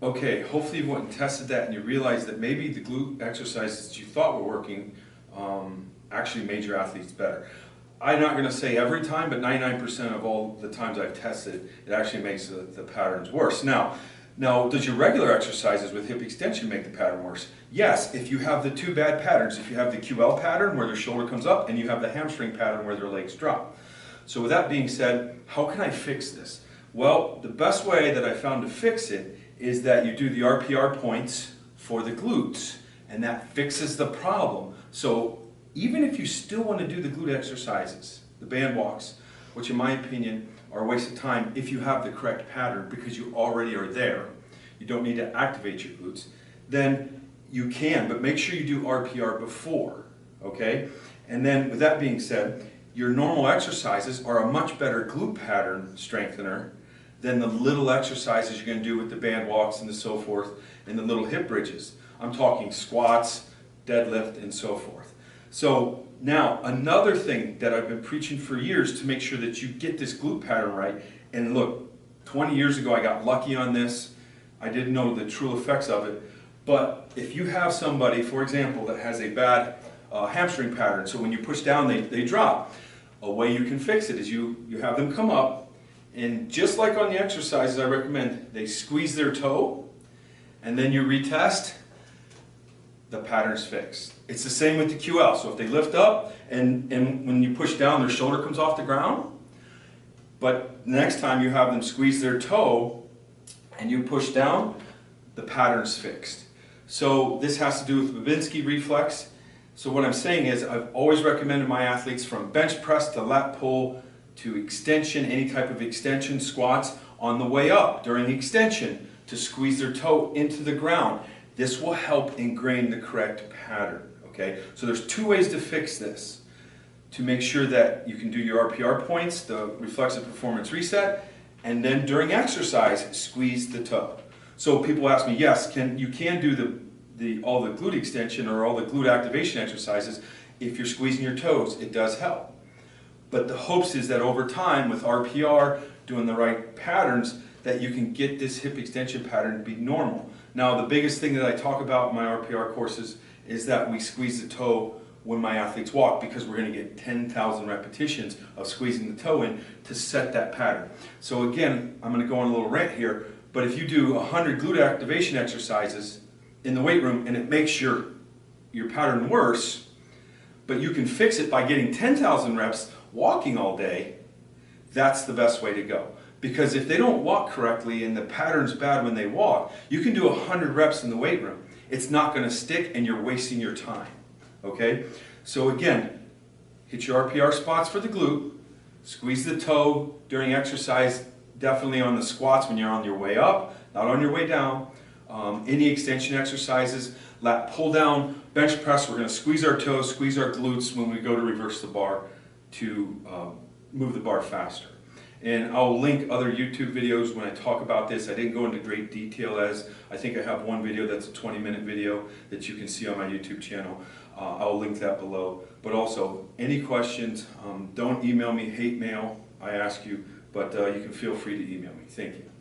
Okay, hopefully you went and tested that and you realized that maybe the glute exercises that you thought were working actually made your athletes better. I'm not going to say every time, but 99% of all the times I've tested, it actually makes the patterns worse. Now, does your regular exercises with hip extension make the pattern worse? Yes, if you have the two bad patterns. If you have the QL pattern where their shoulder comes up and you have the hamstring pattern where their legs drop. So with that being said, how can I fix this? Well, the best way that I found to fix it is that you do the RPR points for the glutes, and that fixes the problem. So even if you still want to do the glute exercises, the band walks, which in my opinion are a waste of time if you have the correct pattern because you already are there, you don't need to activate your glutes, then you can, but make sure you do RPR before, okay? And then with that being said, your normal exercises are a much better glute pattern strengthener than the little exercises you're going to do with the band walks and the so forth and the little hip bridges. I'm talking squats, deadlift, and so forth. So now another thing that I've been preaching for years to make sure that you get this glute pattern right, and look, 20 years ago I got lucky on this. I didn't know the true effects of it, but if you have somebody, for example, that has a bad hamstring pattern, so when you push down they drop, a way you can fix it is you have them come up, and just like on the exercises I recommend, they squeeze their toe, and then you retest, the pattern's fixed. It's the same with the QL. So if they lift up, and when you push down, their shoulder comes off the ground, but next time you have them squeeze their toe, and you push down, the pattern's fixed. So this has to do with Babinski reflex. So what I'm saying is I've always recommended my athletes from bench press to lat pull to extension, any type of extension, squats, on the way up during the extension to squeeze their toe into the ground. This will help ingrain the correct pattern, okay? So there's two ways to fix this. To make sure that you can do your RPR points, the reflexive performance reset, and then during exercise, squeeze the toe. So people ask me, yes, you can do all the glute extension or all the glute activation exercises if you're squeezing your toes. It does help. But the hopes is that over time, with RPR, doing the right patterns, that you can get this hip extension pattern to be normal. Now, the biggest thing that I talk about in my RPR courses is that we squeeze the toe when my athletes walk, because we're going to get 10,000 repetitions of squeezing the toe in to set that pattern. So again, I'm going to go on a little rant here, but if you do 100 glute activation exercises in the weight room and it makes your pattern worse, but you can fix it by getting 10,000 reps walking all day, that's the best way to go. Because if they don't walk correctly and the pattern's bad when they walk, you can do 100 reps in the weight room. It's not going to stick and you're wasting your time. Okay? So again, hit your RPR spots for the glute, squeeze the toe during exercise, definitely on the squats when you're on your way up, not on your way down. Any extension exercises, lat pull down, bench press, we're going to squeeze our toes, squeeze our glutes when we go to reverse the bar to move the bar faster. And I'll link other YouTube videos when I talk about this. I didn't go into great detail, as I think I have one video that's a 20-minute video that you can see on my YouTube channel. I'll link that below. But also, any questions, don't email me hate mail, I ask you, but you can feel free to email me. Thank you.